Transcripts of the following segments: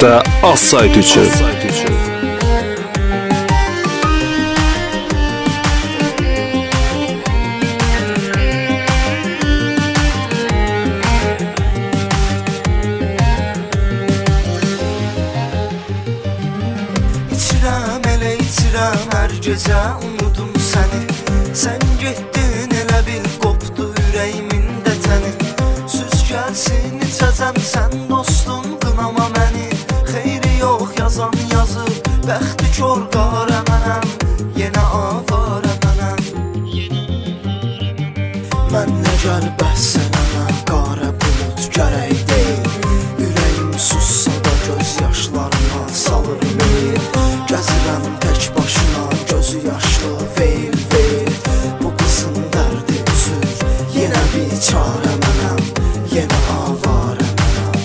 rum.az sayt üçün. İçirəm, elə içirəm, hər gecə unudum səni. Sən getdin, elə bil qopdu ürəyimin də təni. Süz gəlsin, içəcəm, sən dostum, qınama məni. Xeyri yox, yazan yazıb, bəxti kör qarə mənəm. Yenə avarə mənəm. Mən nə gəlbəz sənə, qarə bulut gərək deyil. Ürəyim sussa da göz yaşlarına salır meyil. Gəzirəm tək başına, gözü yaşlı, veyl veyl. Bu qızın dərdi üzür, yenə biçarə mənəm. Yenə avarə mənəm,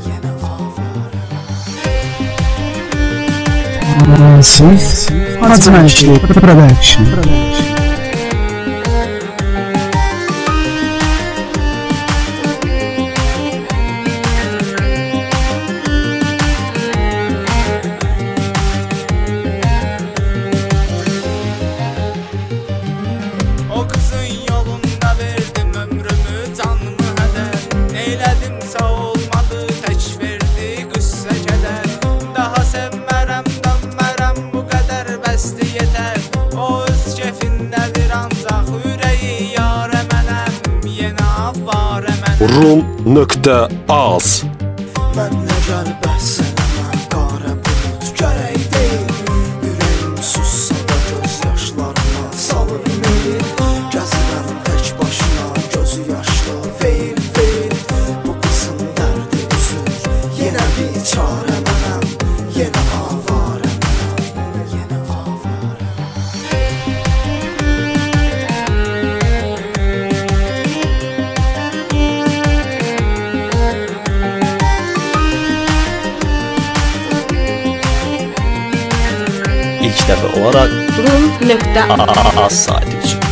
yenə avarə mənəm. Siz Hacıməşli Production. O qızın yolunda verdim ömrümü, canımı hədər. Neylədimsə olmadı, tək verdi qüssə kədər. Daha sevmərəm, dönmərəm, bu qədər bəsdi yetər. O öz kefindədir ancaq, ürəyi yarə mənəm. Yenə avarə mənəm. rum.az. Mən nə gəlbəz sənə, qarə bulut gərək deyil. Ürəyim sussa da göz yaşlarına salır meyil. Gəzirəm tək başına, gözü yaşlı, veyl veyl. Bu qızın dərdi üzür, yenə biçarə mənəm. Yenə avarə mənəm, yenə avarə İlk dəfə olaraq rum.az az sayt üçün.